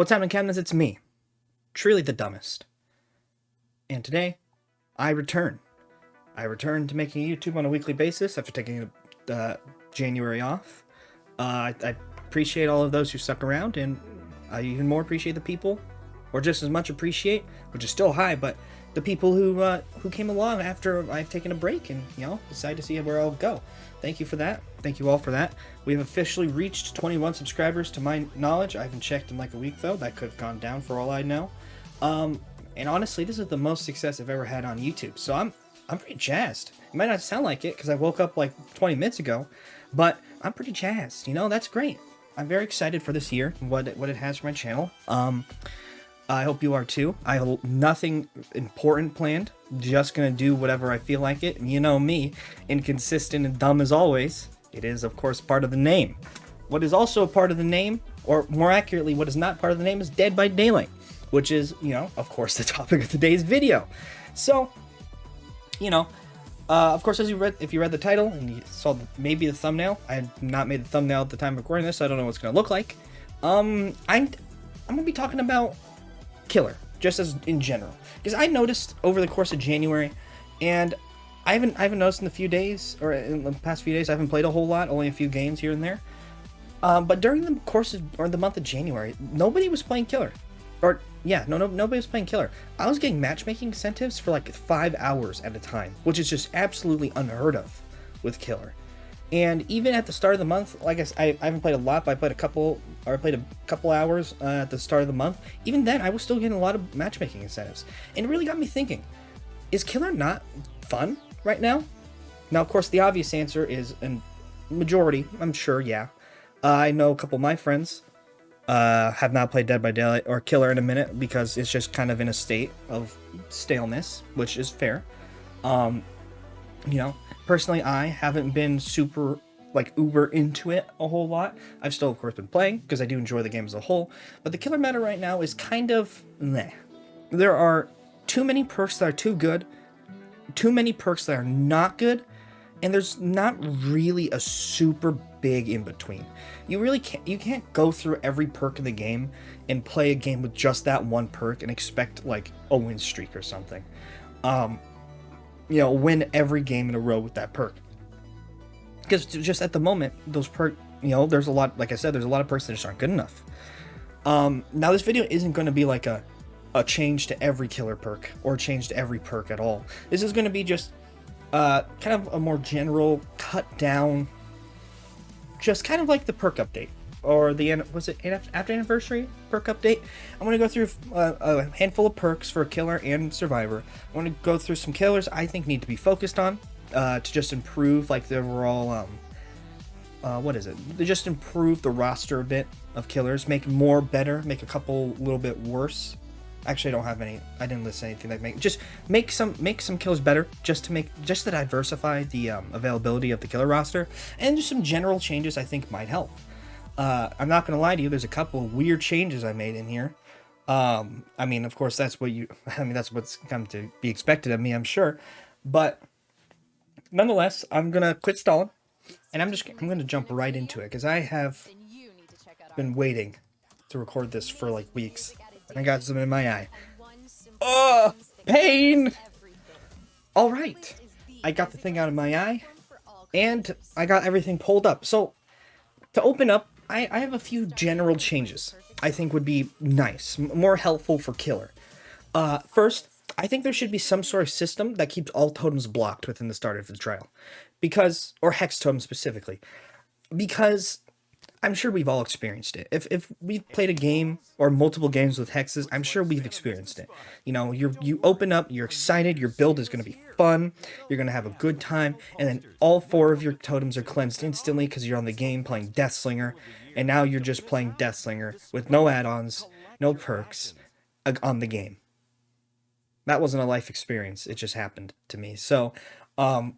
What's happening, Cabinets? It's me, TruelyDaDumbest. And today, I return. I return to making YouTube on a weekly basis after taking January off. I appreciate all of those who stuck around, and I even more appreciate the people, or just as much appreciate, which is still high, but the people who came along after I've taken a break and, decided to see where I'll go. Thank you for that. Thank you all for that. We have officially reached 21 subscribers to my knowledge. I haven't checked in like a week, though. That could have gone down for all I know. And honestly, this is the most success I've ever had on YouTube. So I'm pretty jazzed. It might not sound like it because I woke up like 20 minutes ago, but I'm pretty jazzed. That's great. I'm very excited for this year, what it has for my channel. I hope you are too. I have nothing important planned. Just gonna do whatever I feel like it. And you know me, inconsistent and dumb as always. It is, of course, part of the name. What is also a part of the name, or more accurately, what is not part of the name, is Dead by Daylight, which is, of course, the topic of today's video. So, of course, if you read the title and you saw maybe the thumbnail, I had not made the thumbnail at the time of recording this, so I don't know what it's gonna look like. I'm gonna be talking about Killer, just as in general, because I noticed over the course of January, and I haven't noticed in the few days, or in the past few days, I haven't played a whole lot, only a few games here and there. But during the course of, or the month of January, nobody was playing Killer, nobody was playing Killer. I was getting matchmaking incentives for like 5 hours at a time, which is just absolutely unheard of with Killer. And even at the start of the month, like I haven't played a lot, but I played a couple hours at the start of the month. Even then, I was still getting a lot of matchmaking incentives. And it really got me thinking, is Killer not fun right now? Now, of course, the obvious answer is, and majority, I'm sure, yeah. I know a couple of my friends have not played Dead by Daylight or Killer in a minute because it's just kind of in a state of staleness, which is fair. Personally, I haven't been super, uber into it a whole lot. I've still, of course, been playing, because I do enjoy the game as a whole, but the Killer meta right now is kind of meh. There are too many perks that are too good, too many perks that are not good, and there's not really a super big in-between. You can't go through every perk in the game and play a game with just that one perk and expect, a win streak or something. Win every game in a row with that perk. Because just at the moment, those perks, there's a lot, like I said, there's a lot of perks that just aren't good enough. Now this video isn't going to be like a change to every Killer perk or change to every perk at all. This is going to be just kind of a more general cut down, just kind of like the perk update. Or after anniversary perk update? I'm going to go through a handful of perks for Killer and Survivor. I want to go through some killers I think need to be focused on to just improve the overall, just improve the roster a bit of killers, make more better, make a couple a little bit worse. Actually, I don't have any. I didn't list anything that make some killers better, just to diversify the availability of the killer roster, and just some general changes I think might help. I'm not going to lie to you, there's a couple of weird changes I made in here. Of course, that's what's come to be expected of me, I'm sure. But nonetheless, I'm going to quit stalling, and I'm going to jump right into it, because I have been waiting to record this for weeks, and I got something in my eye. Oh, pain! Alright, I got the thing out of my eye, and I got everything pulled up. So, to open up, I have a few general changes I think would be nice, more helpful for Killer. First, I think there should be some sort of system that keeps all totems blocked within the start of the trial. Or hex totems specifically. Because I'm sure we've all experienced it. If we've played a game or multiple games with hexes, I'm sure we've experienced it. You open up, you're excited, your build is going to be fun, you're going to have a good time, and then all 4 of your totems are cleansed instantly because you're on the game playing Deathslinger, and now you're just playing Deathslinger with no add-ons, no perks on the game. That wasn't a life experience, it just happened to me. So, I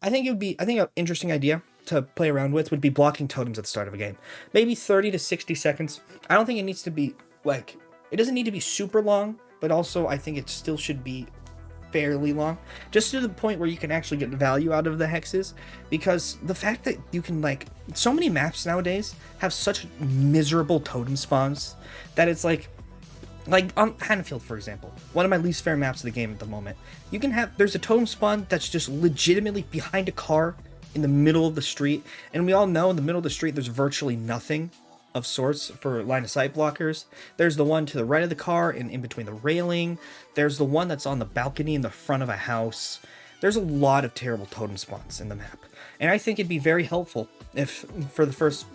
think an interesting idea to play around with would be blocking totems at the start of a game. Maybe 30 to 60 seconds. I don't think it needs to be, it doesn't need to be super long, but also I think it still should be fairly long, just to the point where you can actually get value out of the hexes, because the fact that you can, like, so many maps nowadays have such miserable totem spawns that it's like on Hanfield, for example, one of my least favorite maps of the game at the moment, you can have, there's a totem spawn that's just legitimately behind a car in the middle of the street, and we all know in the middle of the street there's virtually nothing of sorts for line of sight blockers. There's the one to the right of the car and in between the railing. There's the one that's on the balcony in the front of a house. There's a lot of terrible totem spawns in the map, and I think it'd be very helpful if for the first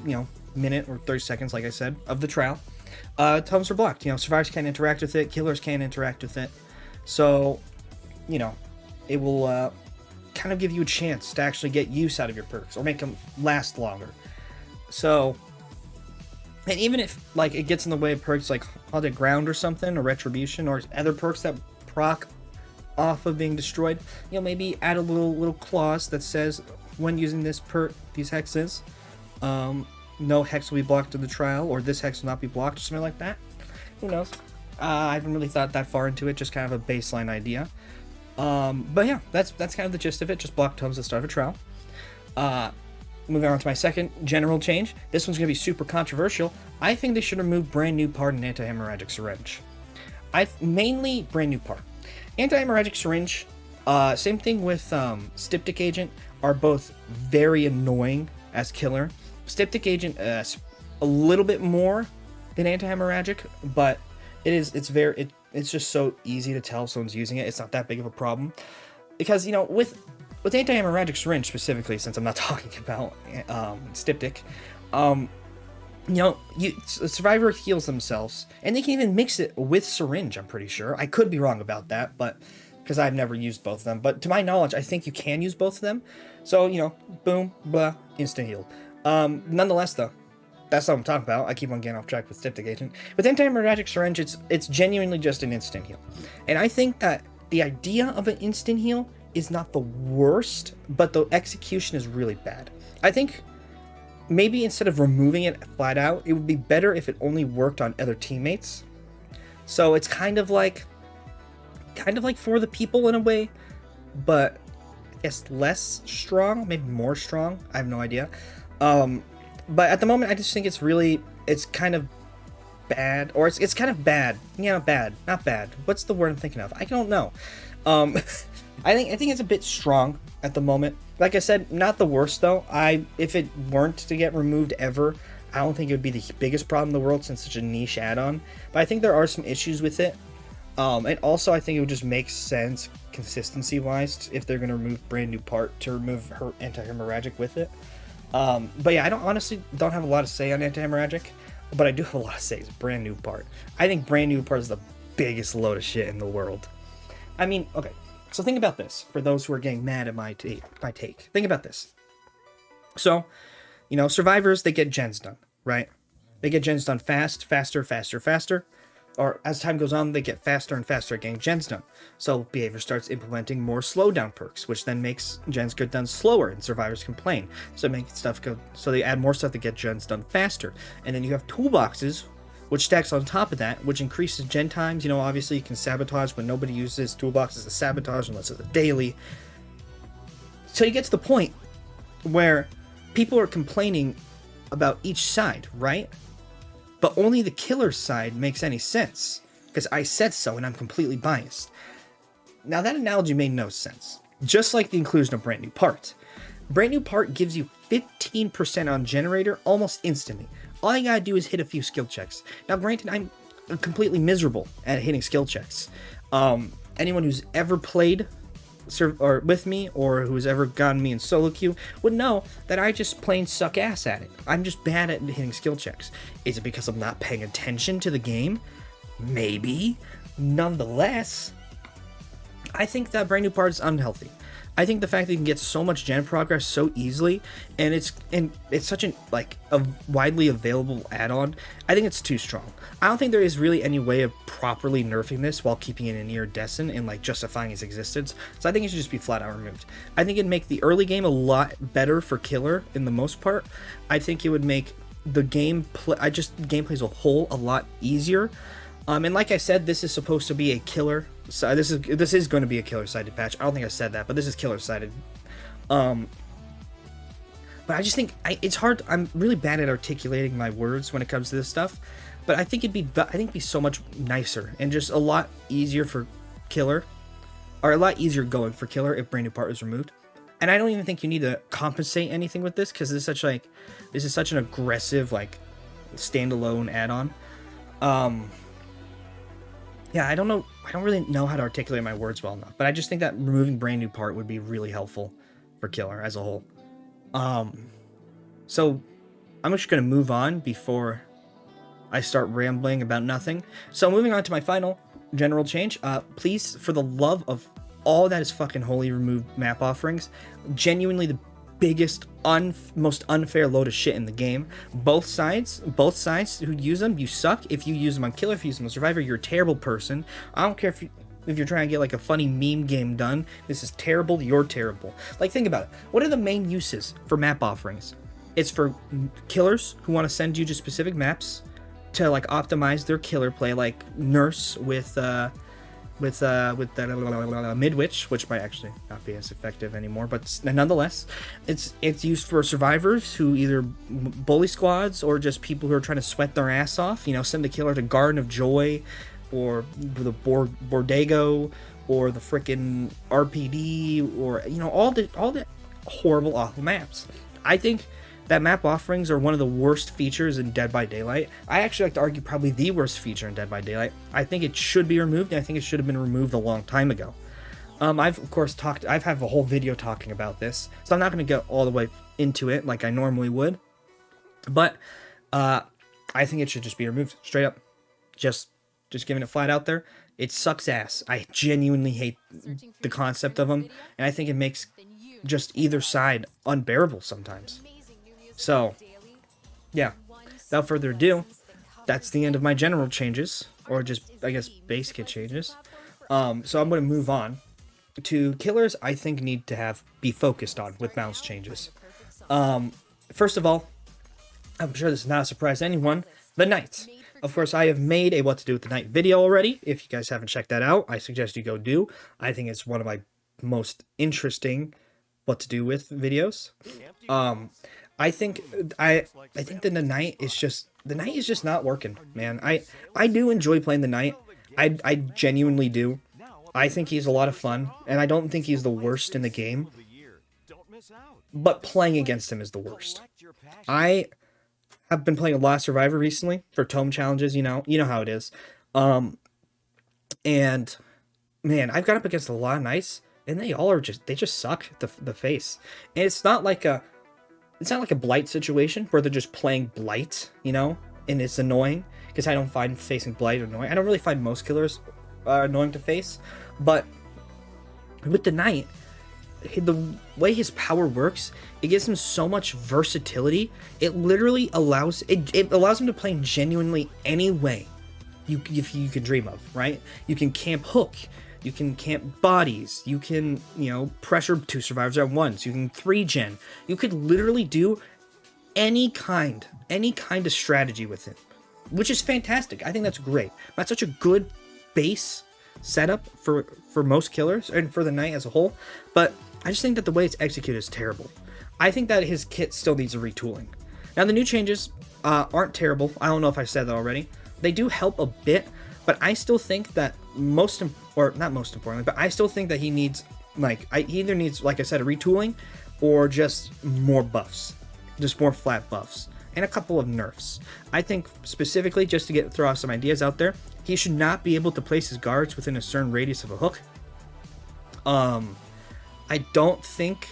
minute or 30 seconds, like I said, of the trial, totems are blocked. Survivors can't interact with it, killers can't interact with it, so it will kind of give you a chance to actually get use out of your perks or make them last longer. So, and even if it gets in the way of perks like Haunted Ground or something, or Retribution, or other perks that proc off of being destroyed, maybe add a little clause that says when using this perk, these hexes, no hex will be blocked in the trial, or this hex will not be blocked, or something like that. Who knows? I haven't really thought that far into it, just kind of a baseline idea. But yeah, that's kind of the gist of it. Just block totems at the start of a trial. Moving on to my second general change. This one's going to be super controversial. I think they should remove brand new part and anti-hemorrhagic syringe. Mainly brand new part. Anti-hemorrhagic syringe, same thing with styptic agent, are both very annoying as killer. Styptic agent a little bit more than anti-hemorrhagic, but it's just so easy to tell if someone's using it. It's not that big of a problem, because with anti-hemorrhagic syringe specifically, since I'm not talking about styptic, a survivor heals themselves, and they can even mix it with syringe, I'm pretty sure. I could be wrong about that, but because I've never used both of them, but to my knowledge, I think you can use both of them. So, boom, blah, instant heal. Nonetheless, though, that's what I'm talking about. I keep on getting off track with styptic agent. With anti-hemorrhagic syringe, it's genuinely just an instant heal. And I think that the idea of an instant heal is not the worst, but the execution is really bad. I think maybe instead of removing it flat out, it would be better if it only worked on other teammates. So it's kind of like for the people in a way, but I guess less strong, maybe more strong. I have no idea. But at the moment, I just think it's kind of bad, or it's kind of bad. Bad, not bad. What's the word I'm thinking of? I don't know. I think it's a bit strong at the moment. Like I said, not the worst though. If it weren't to get removed ever, I don't think it would be the biggest problem in the world since it's such a niche add-on. But I think there are some issues with it. And also I think it would just make sense consistency-wise if they're going to remove brand new part to remove her anti-hemorrhagic with it. But yeah, I honestly don't have a lot to say on anti-hemorrhagic, but I do have a lot to say. It's brand new part. I think brand new part is the biggest load of shit in the world. I mean, okay. So think about this, for those who are getting mad at my take. Think about this. So, survivors, they get gens done, right? They get gens done faster. Or as time goes on, they get faster and faster at getting gens done. So behavior starts implementing more slowdown perks, which then makes gens get done slower, and survivors complain. So they add more stuff to get gens done faster. And then you have toolboxes, which stacks on top of that, which increases gen times. Obviously you can sabotage, but nobody uses toolboxes to sabotage unless it's a daily. So you get to the point where people are complaining about each side, right? But only the killer's side makes any sense, because I said so and I'm completely biased. Now that analogy made no sense. Just like the inclusion of brand new part. Brand new part gives you 15% on generator almost instantly. All you gotta do is hit a few skill checks. Now granted, I'm completely miserable at hitting skill checks. Anyone who's ever played or with me, or who's ever gotten me in solo queue, would know that I just plain suck ass at it. I'm just bad at hitting skill checks. Is it because I'm not paying attention to the game? Maybe. Nonetheless, I think that brand new part is unhealthy. I think the fact that you can get so much gen progress so easily, and it's such a widely available add-on, I think it's too strong. I don't think there is really any way of properly nerfing this while keeping it in iridescent and justifying its existence. So I think it should just be flat out removed. I think it'd make the early game a lot better for killer in the most part. I think it would make the gameplay as a whole a lot easier. And like I said, this is supposed to be a killer So this is going to be a killer sided patch. I don't think I said that, but this is killer sided. But I just think it's hard. I'm really bad at articulating my words when it comes to this stuff. But I think it'd be so much nicer and just a lot easier for killer, or a lot easier going for killer if brand new part was removed. And I don't even think you need to compensate anything with this, because this is such an aggressive like standalone add-on. Yeah, I don't really know how to articulate my words well enough, but I just think that removing brand new part would be really helpful for killer as a whole. So I'm just gonna move on before I start rambling about nothing. So moving on to my final general change. Please, for the love of all that is fucking holy, remove map offerings. Genuinely the biggest, most unfair load of shit in the game. Both sides who use them, you suck. If you use them on killer, if you use them on survivor, you're a terrible person. I don't care if you're trying to get like a funny meme game done. This is terrible. You're terrible. Like, think about it. What are the main uses for map offerings? It's for killers who want to send you to specific maps to like optimize their killer play, like Nurse with the Midwitch, which might actually not be as effective anymore, but nonetheless, it's used for survivors who either bully squads or just people who are trying to sweat their ass off. You know, send the killer to Garden of Joy, or the Bordago, or the frickin' RPD, or you know, all the horrible, awful maps. I think that map offerings are one of the worst features in Dead by Daylight. I actually like to argue probably the worst feature in Dead by Daylight. I think it should be removed, and I think it should have been removed a long time ago. I've of course I've had a whole video talking about this, so I'm not going to go all the way into it like I normally would. But I think it should just be removed straight up. Just giving it flat out there. It sucks ass. I genuinely hate the concept of them, and I think it makes just either side unbearable sometimes. So, yeah, without further ado, that's the end of my general changes, or just, I guess, base kit changes. So I'm going to move on to killers I think need to be focused on with mouse changes. First of all, I'm sure this is not a surprise to anyone, the Knights. Of course, I have made a What to Do with the Knight video already. If you guys haven't checked that out, I suggest you go do. I think it's one of my most interesting What to Do with videos. I think that the Knight is just not working, man. I do enjoy playing the Knight. I genuinely do. I think he's a lot of fun, and I don't think he's the worst in the game. But playing against him is the worst. I have been playing a lot of Survivor recently for tome challenges, you know how it is. And man, I've got up against a lot of Knights, and they just suck the face. And it's not like a blight situation where they're just playing blight, you know, and it's annoying, because I don't find facing blight annoying. I don't really find most killers annoying to face, but with the Knight, the way his power works, it gives him so much versatility. It literally allows him to play genuinely any way you can dream of, right? You can camp hook, you can camp bodies, you can, you know, pressure two survivors at once, you can 3-gen. You could literally do any kind of strategy with it, which is fantastic. I think that's great. That's such a good base setup for most killers and for the Knight as a whole, but I just think that the way it's executed is terrible. I think that his kit still needs a retooling. Now, the new changes aren't terrible. I don't know if I said that already. They do help a bit, but I still think that not most importantly, but I still think that he needs, he either needs, like I said, a retooling, or just more buffs. Just more flat buffs. And a couple of nerfs. I think specifically, just to throw out some ideas out there, he should not be able to place his guards within a certain radius of a hook. I don't think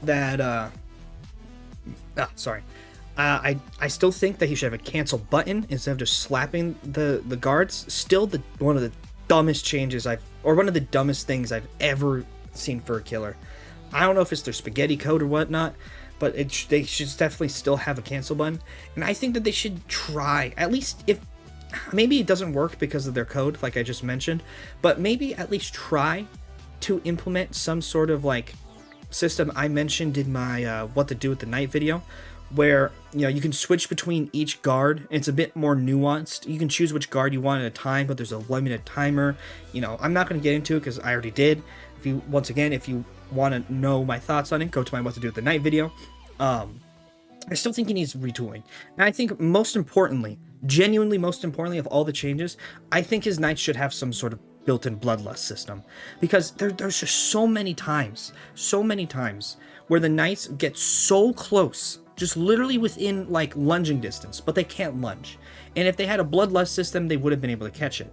that, I still think that he should have a cancel button instead of just slapping the guards. Still one of the dumbest changes one of the dumbest things I've ever seen for a killer. I don't know if it's their spaghetti code or whatnot, but they should definitely still have a cancel button. And I think that they should try, at least if, maybe it doesn't work because of their code, like I just mentioned, but maybe at least try to implement some sort of like system I mentioned in my What to Do with the Knight video, where you can switch between each guard. It's a bit more nuanced. You can choose which guard you want at a time, but there's a limited timer. I'm not going to get into it because I already did. If you want to know my thoughts on it, go to my What to Do with the Night video. I still think he needs retooling. And I think genuinely most importantly of all the changes, I think his knights should have some sort of built-in bloodlust system, because there's just so many times where the knights get so close, just literally within like lunging distance, but they can't lunge. And if they had a bloodlust system, they would have been able to catch it.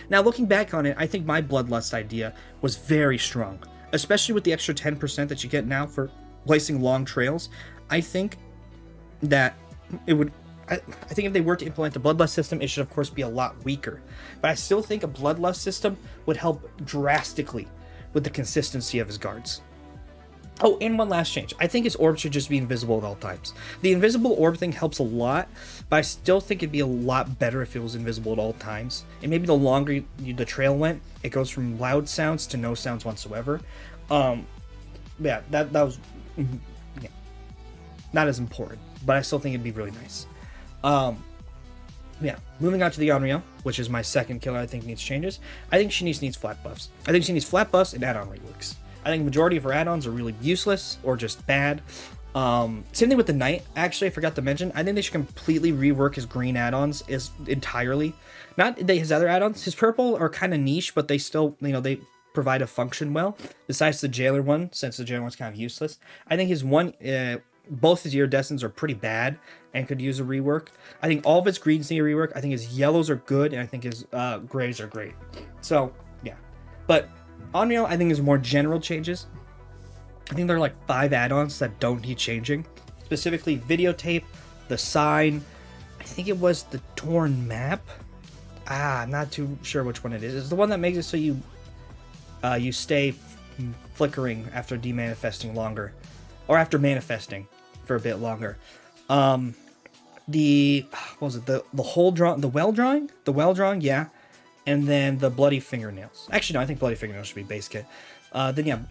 Now, looking back on it, I think my bloodlust idea was very strong, especially with the extra 10% that you get now for placing long trails. I think that it would... I think if they were to implement a bloodlust system, it should of course be a lot weaker. But I still think a bloodlust system would help drastically with the consistency of his guards. Oh, and one last change. I think his orb should just be invisible at all times. The invisible orb thing helps a lot, but I still think it'd be a lot better if it was invisible at all times. And maybe the longer the trail went, it goes from loud sounds to no sounds whatsoever. Yeah, that was not as important, but I still think it'd be really nice. Yeah, moving on to the Onryo, which is my second killer I think needs changes. I think she needs flat buffs. I think she needs flat buffs and add-on reworks. I think the majority of her add-ons are really useless or just bad. Same thing with the Knight. Actually, I forgot to mention, I think they should completely rework his green add-ons entirely. Not his other add-ons. His purple are kind of niche, but they still, they provide a function well. Besides the Jailer one, since the Jailer one's kind of useless. I think his one... both his iridescents are pretty bad and could use a rework. I think all of his greens need a rework. I think his yellows are good, and I think his grays are great. So, yeah. But Onryo, I think, is more general changes. I think there are like 5 add-ons that don't need changing. Specifically, videotape, the sign, I think it was the torn map. I'm not too sure which one it is. It's the one that makes it so you stay flickering after demanifesting longer. Or after manifesting for a bit longer. What was it? The well drawing, yeah. And then the bloody fingernails. Actually, no, I think bloody fingernails should be base kit. Then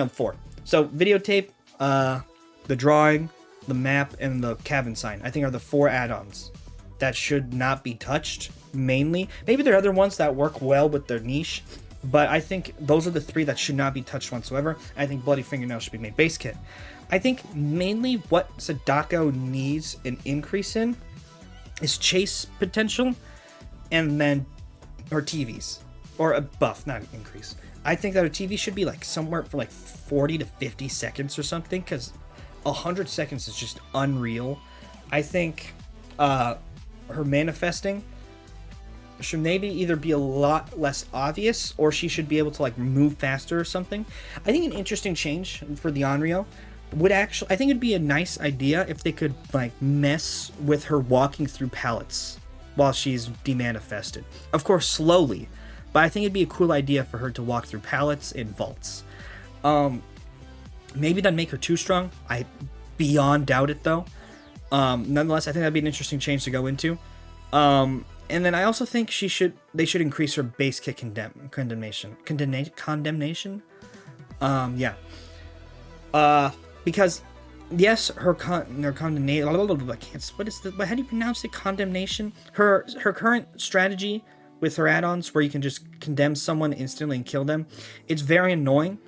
4. So videotape, the drawing, the map, and the cabin sign, I think are the 4 add-ons that should not be touched mainly. Maybe there are other ones that work well with their niche, but I think those are the 3 that should not be touched whatsoever. I think Bloody Fingernail should be made base kit. I think mainly what Sadako needs an increase in is chase potential, and then her TVs. Or a buff, not an increase. I think that her TV should be like somewhere for like 40 to 50 seconds or something, because 100 seconds is just unreal. I think her manifesting should maybe either be a lot less obvious, or she should be able to like move faster or something. I think an interesting change for the Onryo would actually, I think it'd be a nice idea if they could like mess with her walking through pallets while she's demanifested. Of course, slowly, but I think it'd be a cool idea for her to walk through pallets and vaults. Maybe that'd make her too strong. I beyond doubt it though. Nonetheless, I think that'd be an interesting change to go into. And then I also think they should increase her base kit condemnation. Yeah. Because yes, her condemnation. How do you pronounce it? Condemnation. Her current strategy with her add-ons, where you can just condemn someone instantly and kill them, it's very annoying.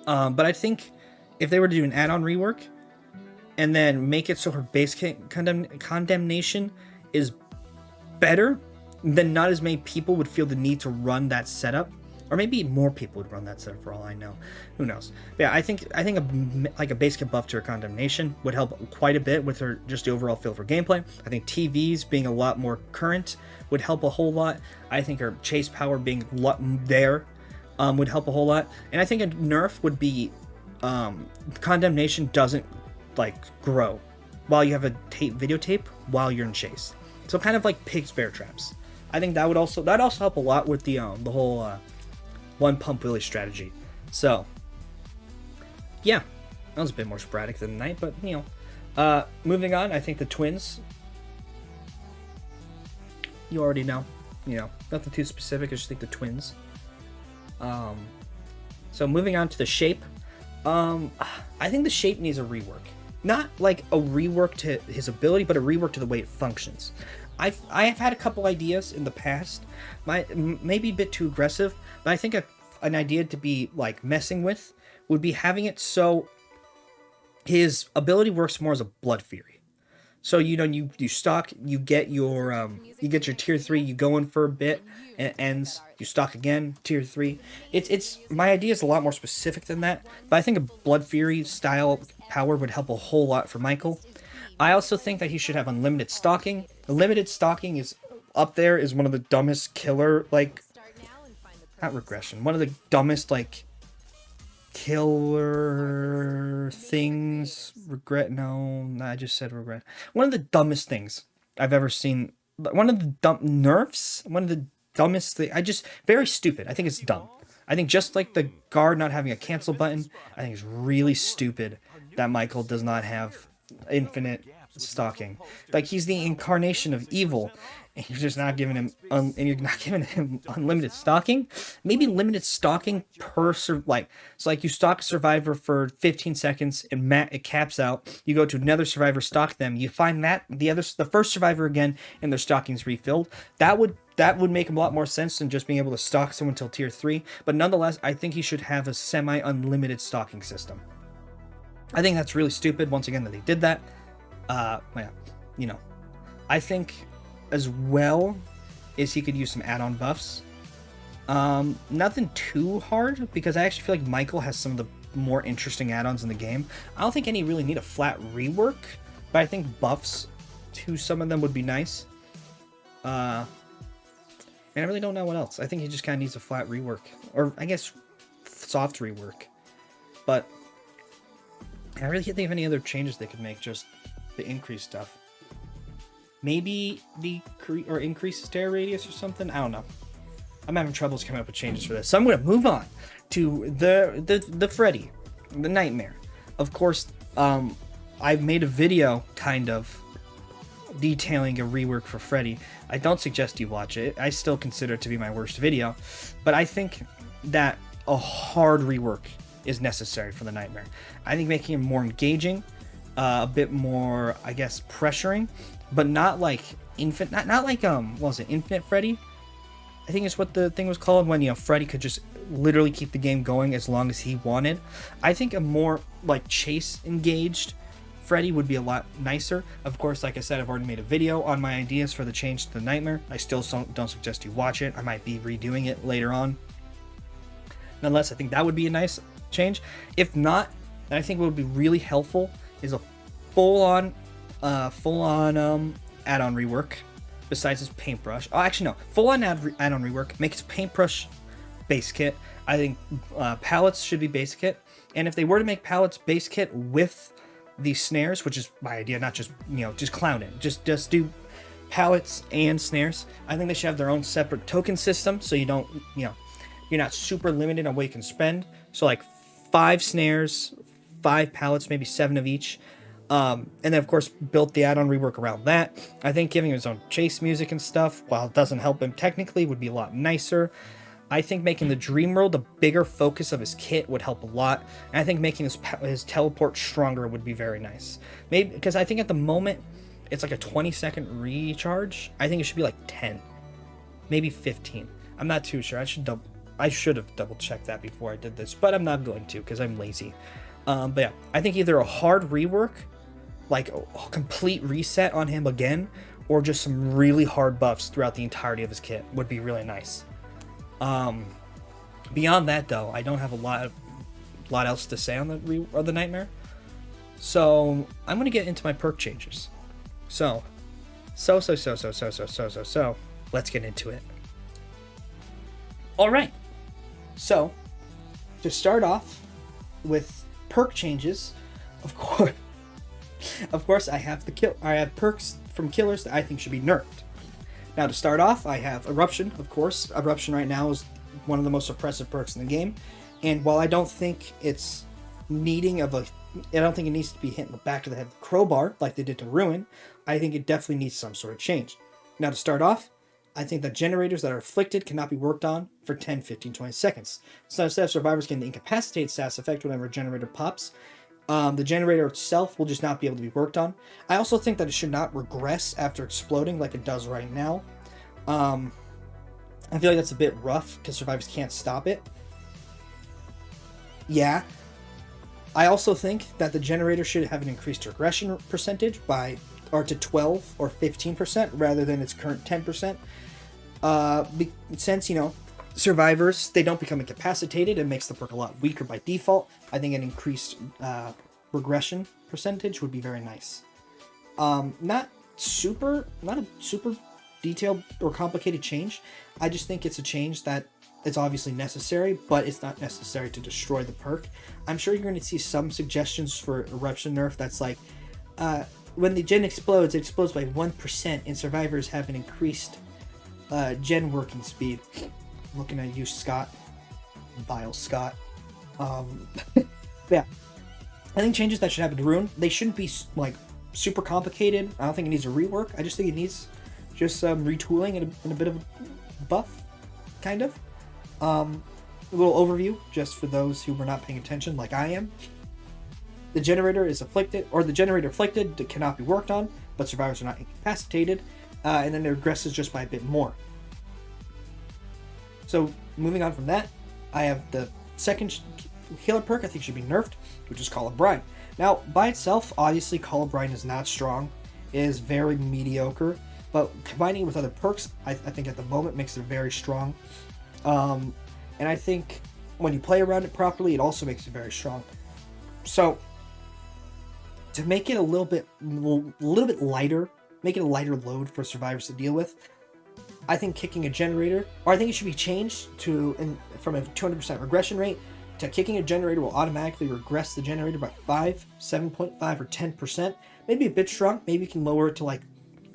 But I think if they were to do an add-on rework and then make it so her base kit condemnation is better, then not as many people would feel the need to run that setup, or maybe more people would run that setup for all I know. Who knows? But yeah, I think a base kit buff to her condemnation would help quite a bit with her just the overall feel for gameplay. I think TVs being a lot more current would help a whole lot. I think her chase power being there would help a whole lot. And I think a nerf would be condemnation doesn't like grow while you have a videotape while you're in chase. So kind of like pigs bear traps. I think that'd also help a lot with the whole one pump Willy strategy. So yeah, that was a bit more sporadic than the Knight, but moving on, I think the twins. You already know, nothing too specific. I just think the twins. So moving on to the shape. I think the shape needs a rework. not like a rework to his ability, but a rework to the way it functions. I have had a couple ideas in the past, maybe a bit too aggressive, but I think an idea to be like messing with would be having it so his ability works more as a blood fury. So you stock, you get your tier 3, you go in for a bit, and it ends. You stock again, tier 3. It's my idea is a lot more specific than that, but I think a Blood Fury style power would help a whole lot for Michael. I also think that he should have unlimited stalking. Limited stalking is up there is one of the dumbest killer, like, not regression, one of the dumbest, like, killer things. Regret, no, I just said regret. One of the dumbest things I've ever seen. One of the dumb nerfs. One of the dumbest thing. Very stupid. I think it's dumb. I think just like the guard not having a cancel button, I think it's really stupid that Michael does not have infinite stalking. Like, he's the incarnation of evil, and you're just not giving him unlimited stalking. Maybe limited stalking per like, so like you stalk a survivor for 15 seconds and it caps out. You go to another survivor, stalk them. You find that the first survivor again, and their stalking's refilled. That would make a lot more sense than just being able to stalk someone till tier 3. But nonetheless, I think he should have a semi-unlimited stalking system. I think that's really stupid, once again, that they did that. Yeah, I think as well is he could use some add-on buffs. Nothing too hard, because I actually feel like Michael has some of the more interesting add-ons in the game. I don't think any really need a flat rework, but I think buffs to some of them would be nice. And I really don't know what else. I think he just kind of needs a flat rework, or I guess soft rework. But I really can't think of any other changes they could make, just the increase stuff. Maybe increase stare radius or something. I don't know. I'm having troubles coming up with changes for this, so I'm going to move on to the Freddy, the Nightmare. Of course, I've made a video kind of detailing a rework for Freddy. I don't suggest you watch it. I still consider it to be my worst video, but I think that a hard rework is necessary for the Nightmare. I think making him more engaging, a bit more, I guess, pressuring, but not like not like what was it, Infinite Freddy? I think it's what the thing was called, when Freddy could just literally keep the game going as long as he wanted. I think a more like chase engaged Freddy would be a lot nicer. Of course, like I said, I've already made a video on my ideas for the change to the Nightmare. I still don't suggest you watch it. I might be redoing it later on. Nonetheless, I think that would be a nice change. If not, then I think what would be really helpful is a full-on add-on rework besides his paintbrush. Oh, actually, no. Full-on add-on rework. Make his paintbrush base kit. I think pallets should be base kit. And if they were to make pallets base kit with these snares, which is my idea, not just, just clown it. Just do pallets and snares. I think they should have their own separate token system, so you don't, you're not super limited on what you can spend. So like 5 snares, 5 pallets, maybe 7 of each. And then of course built the add-on rework around that. I think giving him his own chase music and stuff, while it doesn't help him technically, would be a lot nicer. I think making the Dream World a bigger focus of his kit would help a lot. And I think making his teleport stronger would be very nice. Maybe because I think at the moment it's like a 20-second recharge. I think it should be like 10, maybe 15. I'm not too sure. I should have double checked that before I did this, but I'm not going to because I'm lazy. But yeah, I think either a hard rework, like a complete reset on him again, or just some really hard buffs throughout the entirety of his kit would be really nice. Beyond that, though, I don't have a lot else to say on the Nightmare. So I'm gonna get into my perk changes. So let's get into it. All right. So to start off with perk changes, of course, I have perks from killers that I think should be nerfed. Now, to start off, I have Eruption, of course. Eruption right now is one of the most oppressive perks in the game. And while I don't think it's I don't think it needs to be hit in the back of the head with a crowbar like they did to Ruin, I think it definitely needs some sort of change. Now, to start off, I think that generators that are afflicted cannot be worked on for 10, 15, 20 seconds. So instead of survivors getting the incapacitated status effect whenever a generator pops, The generator itself will just not be able to be worked on. I also think that it should not regress after exploding like it does right now. I feel like that's a bit rough because survivors can't stop it. Yeah. I also think that the generator should have an increased regression percentage to 12 or 15% rather than its current 10%. Since, survivors, they don't become incapacitated, it makes the perk a lot weaker by default. I think an increased regression percentage would be very nice. Not a super detailed or complicated change. I just think it's a change that it's obviously necessary, but it's not necessary to destroy the perk. I'm sure you're going to see some suggestions for eruption nerf that's like, when the gen explodes, it explodes by 1%, and survivors have an increased gen working speed. I'm looking at you, Scott. Vile Scott. Yeah. I think changes that should happen to Rune, they shouldn't be like super complicated. I don't think it needs a rework. I just think it needs just some retooling and a bit of a buff, kind of. A little overview, just for those who were not paying attention, like I am. The generator is afflicted, or the generator afflicted cannot be worked on, but survivors are not incapacitated, and then it regresses just by a bit more. So, moving on from that, I have the second healer perk I think should be nerfed, which is Call of Brine. Now, by itself, obviously Call of Brine is not strong. It is very mediocre, but combining it with other perks, I think at the moment makes it very strong. And I think when you play around it properly, it also makes it very strong. So, to make it a little bit lighter, make it a lighter load for survivors to deal with, I think kicking a generator, or I think it should be changed from a 200% regression rate to kicking a generator will automatically regress the generator by 5, 7.5, or 10%. Maybe a bit strong. Maybe you can lower it to like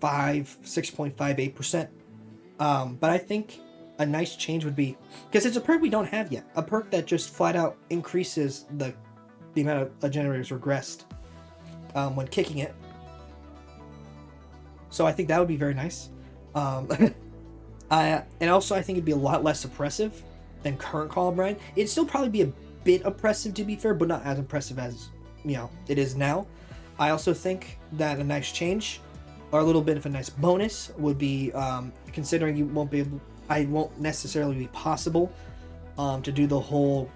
5, 6.58%. But I think a nice change would be, because it's a perk we don't have yet, a perk that just flat out increases the amount of generators regressed when kicking it. So I think that would be very nice. And also I think it'd be a lot less oppressive than current Call of Brine. It'd still probably be a bit oppressive, to be fair, but not as oppressive as it is now. I also think that a nice change, or a little bit of a nice bonus, would be considering I won't necessarily be possible to do the whole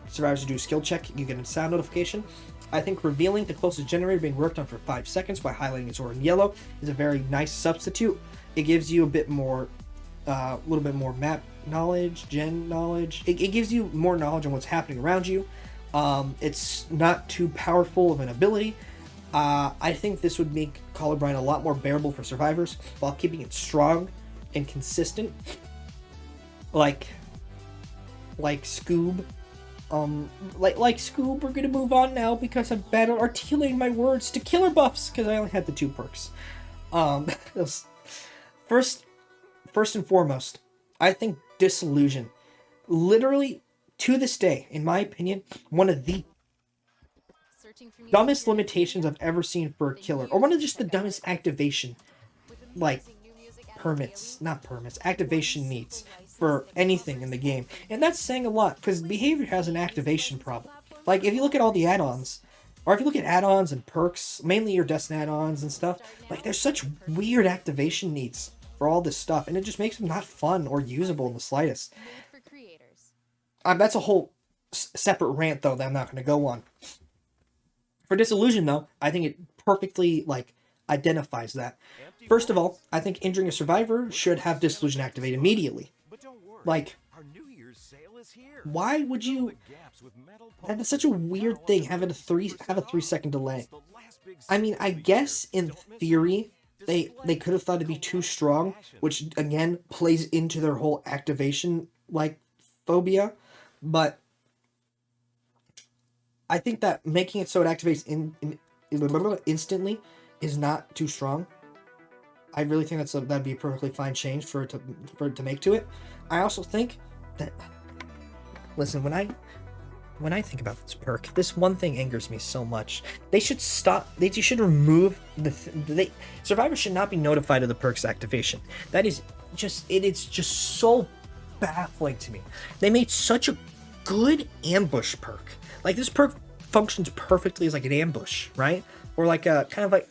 survivors to do a skill check. You get a sound notification. I think revealing the closest generator being worked on for 5 seconds by highlighting its aura in yellow is a very nice substitute. It gives you a little bit more map knowledge, gen knowledge. It gives you more knowledge on what's happening around you. It's not too powerful of an ability. I think this would make Call of Brine a lot more bearable for survivors while keeping it strong and consistent. Like Scoob. Like Scoob, we're gonna move on now because I'm bad at articulating my words to killer buffs because I only had the 2 perks. First and foremost, I think Disillusion, literally to this day, in my opinion, one of the dumbest limitations I've ever seen for a killer, or one of just the dumbest activation, activation needs for anything in the game. And that's saying a lot, because behavior has an activation problem. Like, if you look at all the add-ons, or if you look at add-ons and perks, mainly your Destiny add-ons and stuff, like, there's such weird activation needs for all this stuff, and it just makes them not fun or usable in the slightest. That's a whole separate rant, though, that I'm not going to go on. For Disillusion, though, I think it perfectly, identifies that. First of all, I think injuring a survivor should have Disillusion activate immediately. Why would you... That's such a weird thing, have a 3-second delay. I mean, I guess, in theory, they could have thought it'd be too strong, which, again, plays into their whole activation, phobia, but I think that making it so it activates instantly is not too strong. I really think that'd be a perfectly fine change for it to make to it. I also think that, listen, when I think about this perk, this one thing angers me so much. They should stop. They should remove survivors should not be notified of the perk's activation. It's just so baffling to me. They made such a good ambush perk. This perk functions perfectly as like an ambush, right? Or like a kind of like,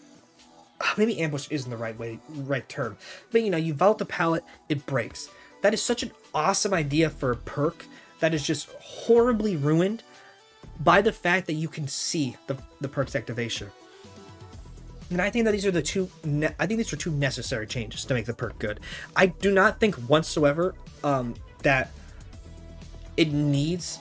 maybe ambush isn't the right term, but you know, you vault the pallet, it breaks. That is such an awesome idea for a perk that is just horribly ruined by the fact that you can see the perk's activation. And I think that these are two necessary changes to make the perk good. I do not think whatsoever that it needs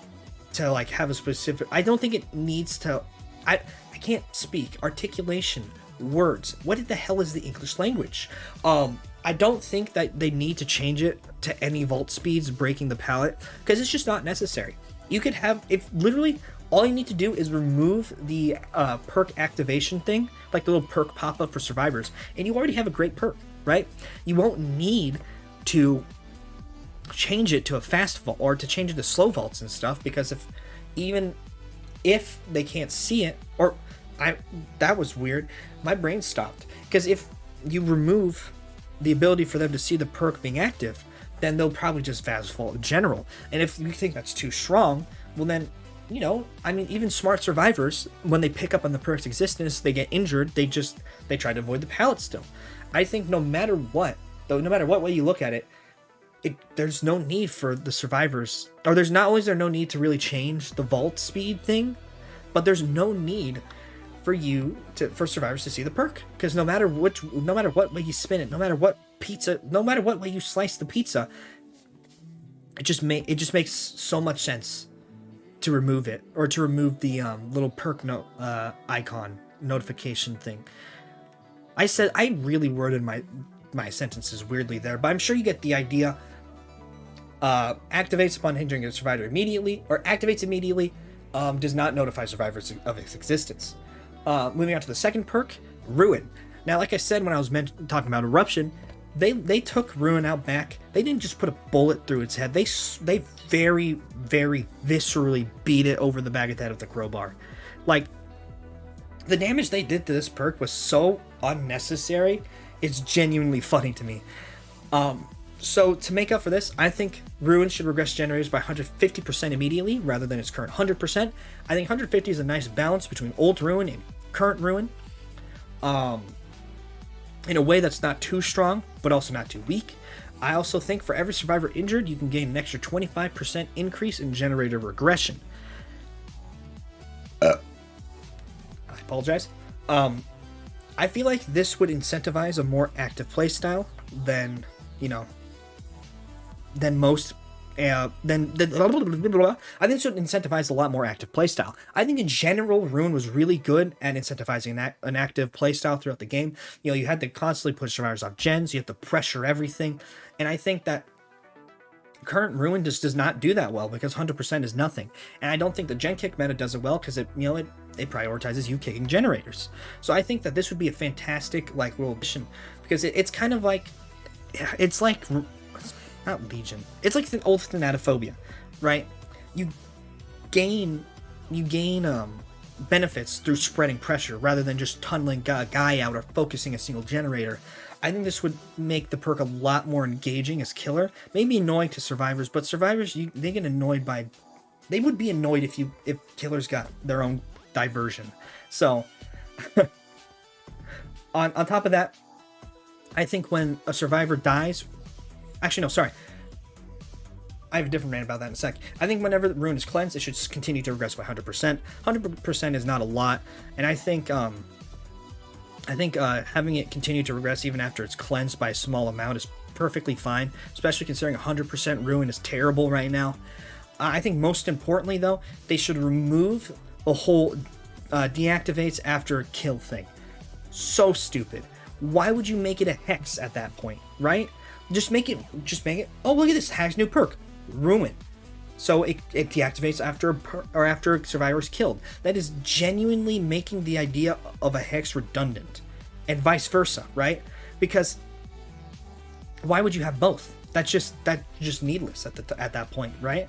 to like have a specific. I don't think it needs to. I can't speak articulation, words. What the hell is the English language? I don't think that they need to change it to any vault speeds breaking the pallet, because it's just not necessary. You could have, if literally all you need to do is remove the perk activation thing, like the little perk pop-up for survivors, and you already have a great perk, right? You won't need to change it to a fast vault or to change it to slow vaults and stuff, because even if they can't see it, or that was weird, my brain stopped, because if you remove the ability for them to see the perk being active, then they'll probably just fast vault in general. And if you think that's too strong, well then, you know, I mean, even smart survivors, when they pick up on the perk's existence, they get injured, they try to avoid the pallet still. I think no matter what way you look at it, there's no need for the survivors, or there's not only is there no need to really change the vault speed thing, but there's no need for survivors to see the perk, because no matter what way you spin it, no matter what way you slice the pizza, it just makes so much sense to remove it, or to remove the little perk icon notification thing. I really worded my sentences weirdly there, but I'm sure you get the idea. Activates upon hindering a survivor immediately, or activates immediately, does not notify survivors of its existence. Moving on to the second perk, Ruin. Now, like I said when I was talking about Eruption, they took Ruin out back. They didn't just put a bullet through its head. They very, very viscerally beat it over the back of the head with the crowbar. Like, the damage they did to this perk was so unnecessary. It's genuinely funny to me. So to make up for this, I think Ruin should regress generators by 150% immediately rather than its current 100%. I think 150 is a nice balance between old Ruin and current Ruin, in a way that's not too strong, but also not too weak. I also think for every survivor injured, you can gain an extra 25% increase in generator regression. I apologize. I feel like this would incentivize a more active playstyle than, you know, than most. I think this would incentivize a lot more active playstyle. I think in general, Ruin was really good at incentivizing an active playstyle throughout the game. You know, you had to constantly push survivors off gens, you had to pressure everything, and I think that current Ruin just does not do that well, because 100% is nothing. And I don't think the gen kick meta does it well, because it prioritizes you kicking generators. So I think that this would be a fantastic like little addition, because it's kind of like, it's like, not Legion, it's like the old Thanatophobia, right? You gain benefits through spreading pressure rather than just tunneling a guy out or focusing a single generator. I think this would make the perk a lot more engaging as killer. Maybe annoying to survivors, but survivors, they get annoyed by, they would be annoyed if killers got their own diversion. So on top of that, I think when a survivor dies, actually no, sorry, I have a different rant about that in a sec. I think whenever the Ruin is cleansed, it should continue to regress by 100%. 100% is not a lot, and I think having it continue to regress even after it's cleansed by a small amount is perfectly fine, especially considering 100% Ruin is terrible right now. I think most importantly, though, they should remove the whole deactivates after a kill thing. So stupid. Why would you make it a hex at that point, right? Just make it, oh, look at this, Hag's new perk, Ruin. So it deactivates after a survivor is killed. That is genuinely making the idea of a hex redundant, and vice versa, right? Because why would you have both? That's just needless at that point, right?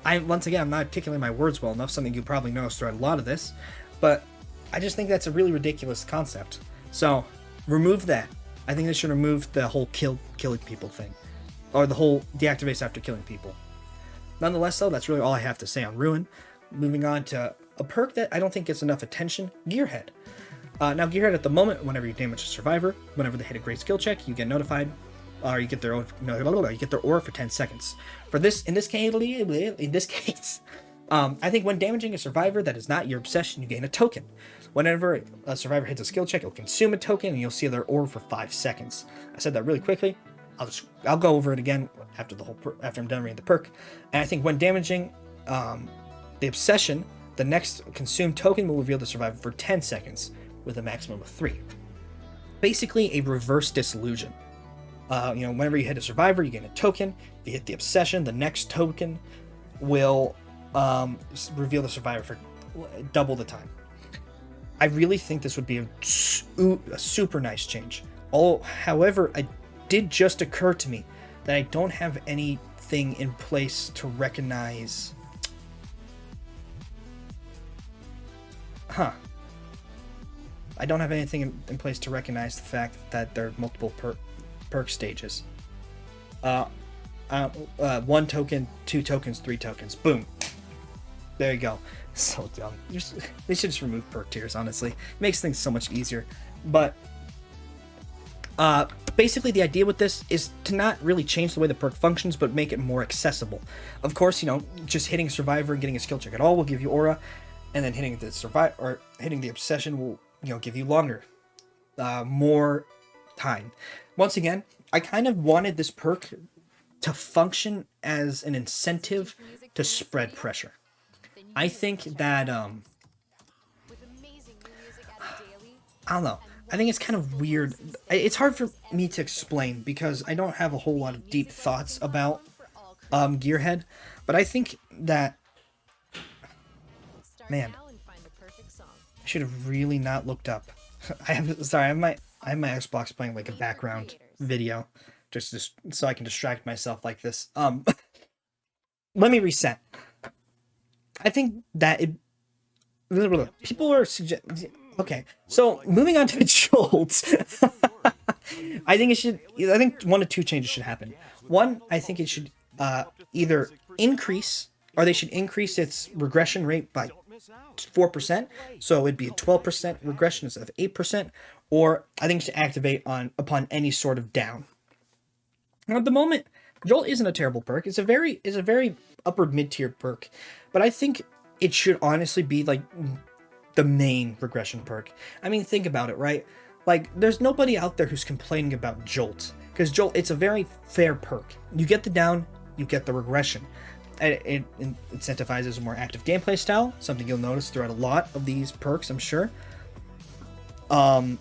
Once again, I'm not articulating my words well enough, something you probably noticed throughout a lot of this, but I just think that's a really ridiculous concept. So remove that. I think they should remove the whole killing people thing, or the whole deactivates after killing people. Nonetheless, though, that's really all I have to say on Ruin. Moving on to a perk that I don't think gets enough attention, Gearhead. Now, Gearhead at the moment, whenever you damage a survivor, whenever they hit a great skill check, you get notified, or you get their aura for 10 seconds. For this, in this case, I think when damaging a survivor that is not your obsession, you gain a token. Whenever a survivor hits a skill check, it'll consume a token, and you'll see their aura for 5 seconds. I said that really quickly. I'll go over it again after I'm done reading the perk. And I think when damaging the obsession, the next consumed token will reveal the survivor for 10 seconds with a maximum of 3. Basically, a reverse disillusion. Whenever you hit a survivor, you gain a token. If you hit the obsession, the next token will reveal the survivor for double the time. I really think this would be a super nice change. However, it did just occur to me that I don't have anything in place to recognize. I don't have anything in place to recognize the fact that there are multiple perk stages. 1 token, 2 tokens, 3 tokens. Boom. There you go. So dumb. They should just remove perk tiers, honestly. It makes things so much easier. But basically the idea with this is to not really change the way the perk functions, but make it more accessible. Of course, just hitting Survivor and getting a skill check at all will give you aura, and then hitting the obsession will give you longer, more time. Once again, I kind of wanted this perk to function as an incentive to spread pressure. I think that I don't know. I think it's kind of weird. It's hard for me to explain because I don't have a whole lot of deep thoughts about Gearhead, but I think that, man, I should have really not looked up. I have my Xbox playing like a background video just so I can distract myself like this. Let me reset. I think that people are okay. So moving on to Jolt, I think 1 to 2 changes should happen. One, I think it should either increase, or they should increase its regression rate by 4%, so it'd be a 12% regression instead of 8%, or I think it should activate upon any sort of down. Now, at the moment, Jolt isn't a terrible perk. It's a very upper mid-tier perk, but I think it should honestly be like the main regression perk. I mean, think about it, right? Like, there's nobody out there who's complaining about Jolt, because Jolt, it's a very fair perk. You get the down, you get the regression. It incentivizes a more active gameplay style, something you'll notice throughout a lot of these perks, I'm sure. It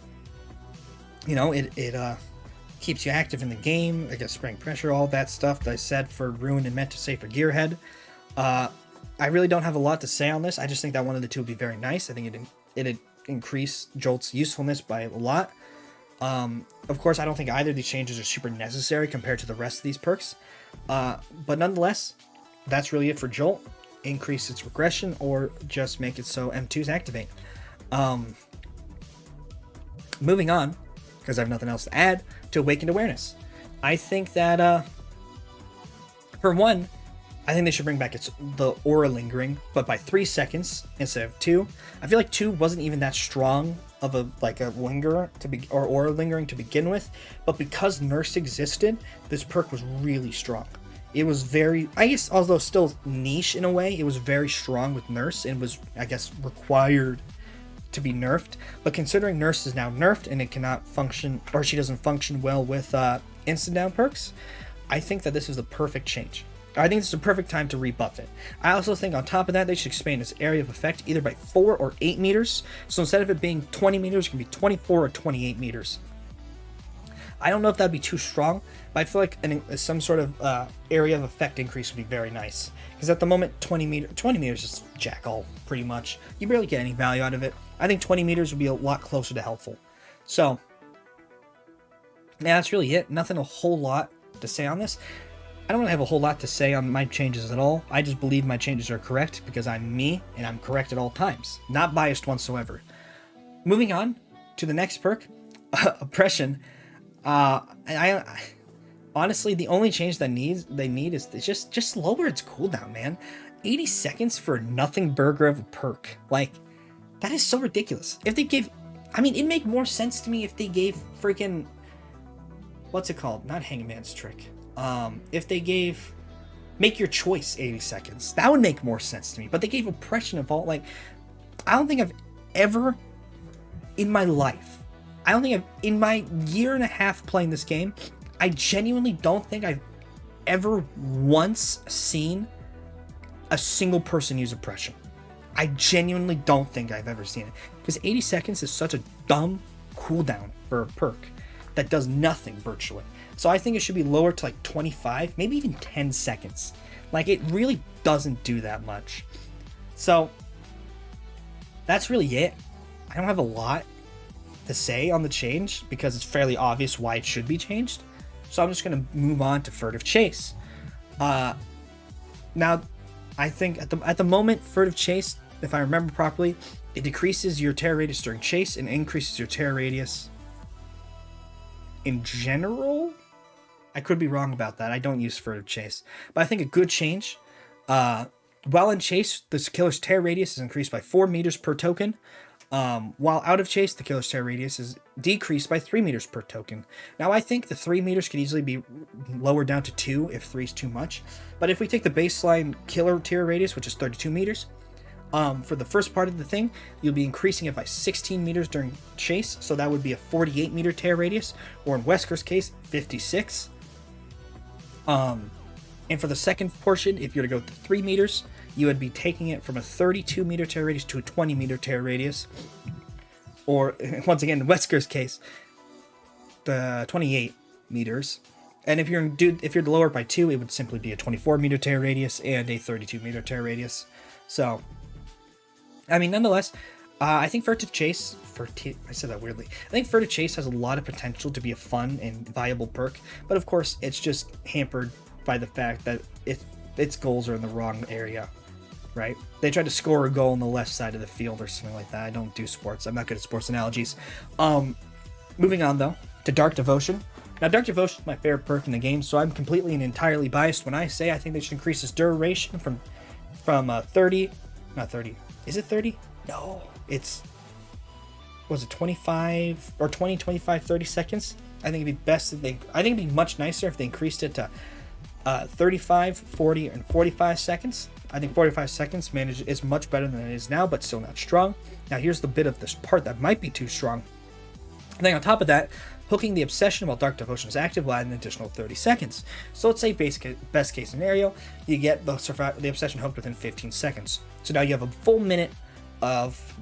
keeps you active in the game, against spraying pressure, all that stuff that I said for Ruin and meant to say for Gearhead. I really don't have a lot to say on this. I just think that one of the two would be very nice. I think it'd increase Jolt's usefulness by a lot. Of course, I don't think either of these changes are super necessary compared to the rest of these perks. But nonetheless, that's really it for Jolt. Increase its regression or just make it so M2s activate. Moving on, because I have nothing else to add, to Awakened Awareness. I think that, for one, I think they should bring back the aura lingering, but by 3 seconds instead of 2. I feel like 2 wasn't even that strong of a lingerer or aura lingering to begin with, but because Nurse existed, this perk was really strong. It was very, I guess, although still niche in a way, it was very strong with Nurse and was, I guess, required to be nerfed. But considering Nurse is now nerfed and it cannot function, or she doesn't function well with instant down perks, I think that this is the perfect change. I think this is a perfect time to rebuff it. I also think on top of that, they should expand its area of effect either by 4 or 8 meters. So instead of it being 20 meters, it can be 24 or 28 meters. I don't know if that'd be too strong, but I feel like some sort of area of effect increase would be very nice. Because at the moment, 20 meters is jack all, pretty much. You barely get any value out of it. I think 20 meters would be a lot closer to helpful. So, yeah, that's really it. Nothing a whole lot to say on this. I don't really have a whole lot to say on my changes at all. I just believe my changes are correct because I'm me and I'm correct at all times. Not biased whatsoever. Moving on to the next perk, Oppression. Honestly, the only change they need is just lower its cooldown, man. 80 seconds for a nothing burger of a perk. Like, that is so ridiculous. If they gave, I mean, it'd make more sense to me if they gave freaking, what's it called? Not Hangman's Trick. If they gave Make Your Choice 80 seconds. That would make more sense to me. But they gave Oppression of all, like, I don't think I've ever in my life, in my year and a half playing this game, I genuinely don't think I've ever once seen a single person use Oppression. I genuinely don't think I've ever seen it. Because 80 seconds is such a dumb cooldown for a perk that does nothing virtually. So I think it should be lower to like 25, maybe even 10 seconds. Like, it really doesn't do that much. So that's really it. I don't have a lot to say on the change because it's fairly obvious why it should be changed. So I'm just going to move on to Furtive Chase. Now, I think at the moment, Furtive Chase, if I remember properly, it decreases your tear radius during chase and increases your tear radius in general. I could be wrong about that. I don't use Furtive Chase. But I think a good change. While in chase, this killer's tear radius is increased by 4 meters per token. While out of chase, the killer's tear radius is decreased by 3 meters per token. Now, I think the 3 meters could easily be lowered down to 2 if 3 is too much. But if we take the baseline killer tear radius, which is 32 meters, for the first part of the thing, you'll be increasing it by 16 meters during chase. So that would be a 48 meter tear radius, or in Wesker's case, 56. And for the second portion, if you were to go to 3 meters, you would be taking it from a 32 meter tear radius to a 20 meter tear radius. Or, once again, in Wesker's case, the 28 meters. And if you're to lower it by 2, it would simply be a 24 meter tear radius and a 32 meter tear radius. So, I mean, nonetheless, I think Furtive Chase, I said that weirdly. I think Furtive Chase has a lot of potential to be a fun and viable perk, but of course, it's just hampered by the fact that its goals are in the wrong area, right? They tried to score a goal on the left side of the field or something like that. I don't do sports. I'm not good at sports analogies. Moving on, though, to Dark Devotion. Now, Dark Devotion is my favorite perk in the game, so I'm completely and entirely biased when I say I think they should increase its duration from 30, not 30. Is it 30? No, it's, was it 25 or 20, 25, 30 seconds? I think it'd be best if I think it'd be much nicer if they increased it to 35, 40, and 45 seconds. I think 45 seconds is much better than it is now, but still not strong. Now, here's the bit of this part that might be too strong. And then on top of that, hooking the Obsession while Dark Devotion is active will add an additional 30 seconds. So let's say best case scenario, you get the Obsession hooked within 15 seconds. So now you have a full minute of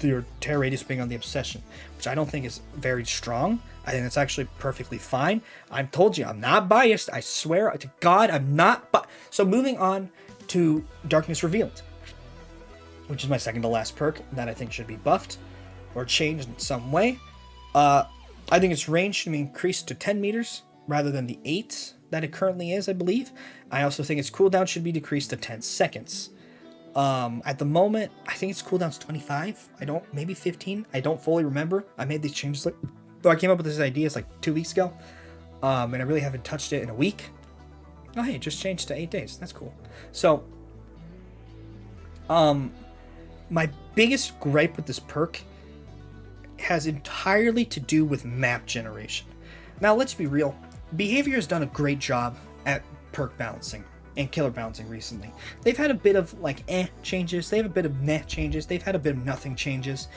your tear radius being on the Obsession, which I don't think is very strong. I think it's actually perfectly fine. I've told you, I'm not biased. I swear to God, I'm not. So moving on to Darkness Revealed, which is my second to last perk that I think should be buffed or changed in some way. I think its range should be increased to 10 meters rather than the 8 that it currently is, I believe. I also think its cooldown should be decreased to 10 seconds. At the moment, I think its cooldown's 25. Maybe 15. I don't fully remember. I made these changes, I came up with this idea 2 weeks ago. And I really haven't touched it in a week. Oh, hey, it just changed to 8 days. That's cool. So, my biggest gripe with this perk has entirely to do with map generation. Now, let's be real. Behavior has done a great job at perk balancing and killer balancing recently. They've had a bit of changes. They have a bit of meh changes. They've had a bit of nothing changes.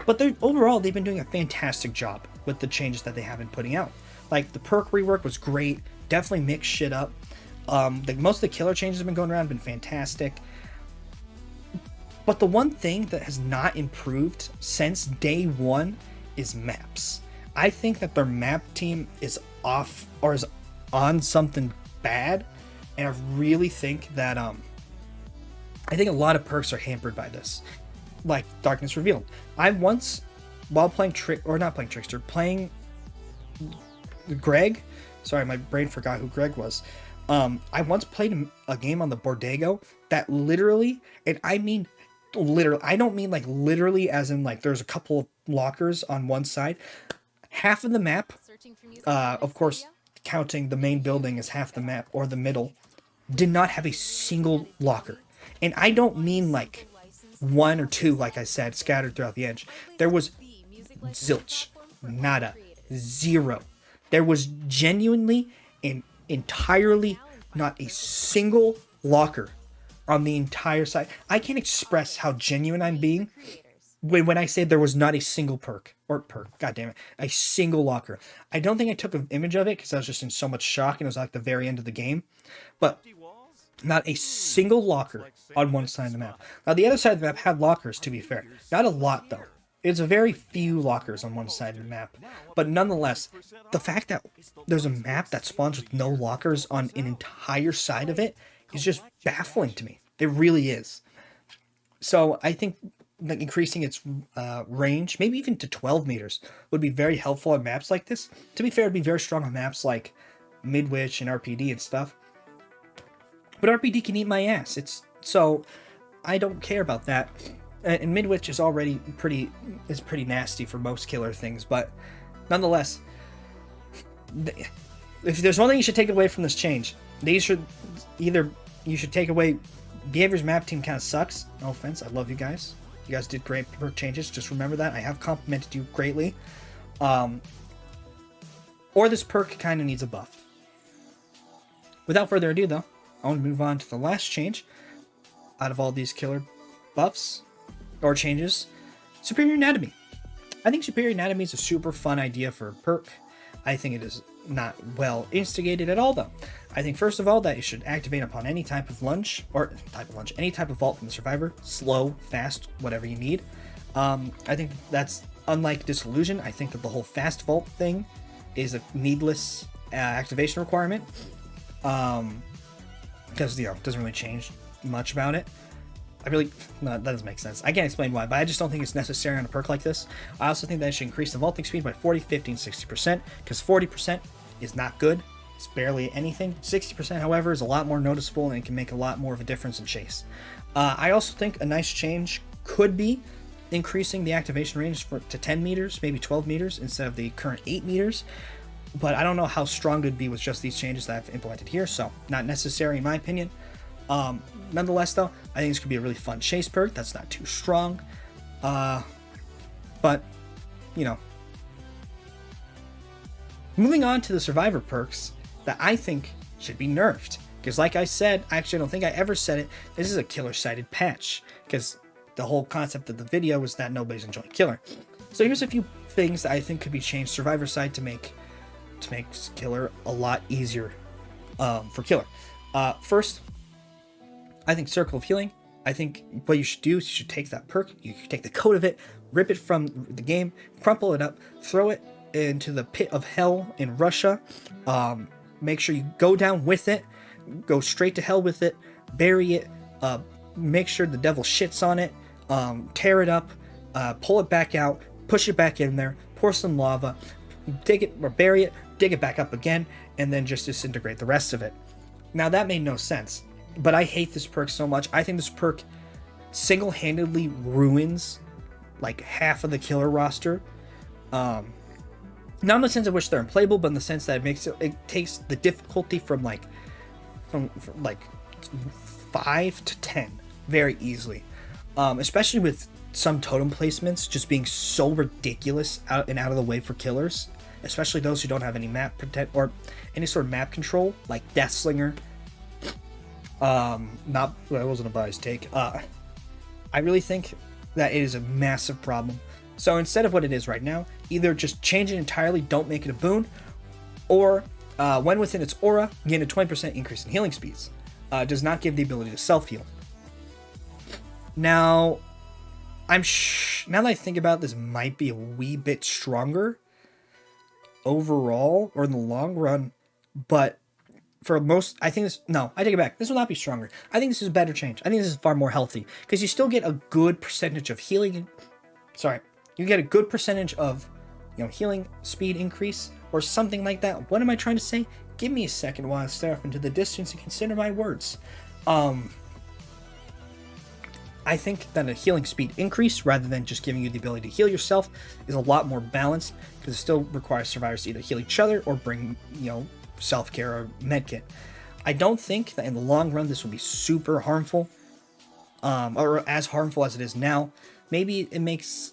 But overall, they've been doing a fantastic job with the changes that they have been putting out. The perk rework was great. Definitely mixed shit up. Most of the killer changes have been going around, been fantastic. But the one thing that has not improved since day one is maps. I think that their map team is off or is on something bad, and I really think that I think a lot of perks are hampered by this, like Darkness Revealed. I once, while playing playing Greg. Sorry, my brain forgot who Greg was. I once played a game on the Bordego that literally, and I mean literally, I don't mean literally as in there's a couple of lockers on one side. Half of the map, of course, counting the main building as half the map, or the middle did not have a single locker. And I don't mean like one or two, like I said, scattered throughout the edge. There was zilch, nada, zero. There was genuinely and entirely not a single locker on the entire side. I can't express how genuine I'm being when I say there was not a single perk, god damn it, a single locker. I don't think I took an image of it because I was just in so much shock and it was like the very end of the game. But not a single locker on one side of the map. Now the other side of the map had lockers, to be fair. Not a lot though. It's a very few lockers on one side of the map. But nonetheless, the fact that there's a map that spawns with no lockers on an entire side of it is just baffling to me. It really is. So I think like increasing its range, maybe even to 12 meters, would be very helpful on maps like this. To be fair, it'd be very strong on maps like Midwich and RPD and stuff. But RPD can eat my ass. So I don't care about that. And Midwich is already pretty nasty for most killer things, but nonetheless, if there's one thing you should take away from this change, you should take away Behavior's map team kind of sucks. No offense, I love you guys. You guys did great perk changes. Just remember that. I have complimented you greatly. Or this perk kind of needs a buff. Without further ado, though, I want to move on to the last change out of all these killer buffs or changes. Superior Anatomy. I think Superior Anatomy is a super fun idea for a perk. I think it is not well instigated at all, though. I think, first of all, that it should activate upon any type of any type of vault from the survivor. Slow, fast, whatever you need. I think that's unlike Disillusion. I think that the whole fast vault thing is a needless activation requirement. Because, it doesn't really change much about it. No, that doesn't make sense. I can't explain why, but I just don't think it's necessary on a perk like this. I also think that it should increase the vaulting speed by 40, 50, and 60%, because 40% is not good. It's barely anything. 60%, however, is a lot more noticeable and can make a lot more of a difference in chase. I also think a nice change could be increasing the activation range to 10 meters, maybe 12 meters, instead of the current 8 meters. But I don't know how strong it would be with just these changes that I've implemented here, so not necessary in my opinion. Nonetheless, though, I think this could be a really fun chase perk that's not too strong. But, moving on to the survivor perks that I think should be nerfed. Because like I said, actually I don't think I ever said it, this is a killer-sided patch. Because the whole concept of the video was that nobody's enjoying killer. So here's a few things that I think could be changed survivor side to make killer a lot easier for killer. First, I think Circle of Healing. I think what you should do is you should take that perk, you should take the code of it, rip it from the game, crumple it up, throw it into the pit of hell in Russia. Make sure you go down with it, go straight to hell with it, bury it, make sure the devil shits on it, tear it up, pull it back out, push it back in there, pour some lava, dig it or bury it, dig it back up again, and then just disintegrate the rest of it. Now that made no sense, but I hate this perk so much. I think this perk single-handedly ruins like half of the killer roster. Not in the sense in which they're unplayable, but in the sense that it takes the difficulty from 5 to 10 very easily. Especially with some totem placements just being so ridiculous out of the way for killers, especially those who don't have any map protect or any sort of map control, like Deathslinger. That wasn't a biased take. I really think that it is a massive problem. So instead of what it is right now, either just change it entirely, don't make it a boon, or when within its aura, gain a 20% increase in healing speeds. Does not give the ability to self-heal. Now, now that I think about it, this might be a wee bit stronger overall, or in the long run, but for most, I take it back. This will not be stronger. I think this is a better change. I think this is far more healthy, because you still get a good percentage of healing. You get a good percentage of, healing speed increase or something like that. What am I trying to say? Give me a second while I stare off into the distance and consider my words. I think that a healing speed increase, rather than just giving you the ability to heal yourself, is a lot more balanced, because it still requires survivors to either heal each other or bring, self-care or medkit. I don't think that in the long run this will be super harmful, or as harmful as it is now. Maybe it makes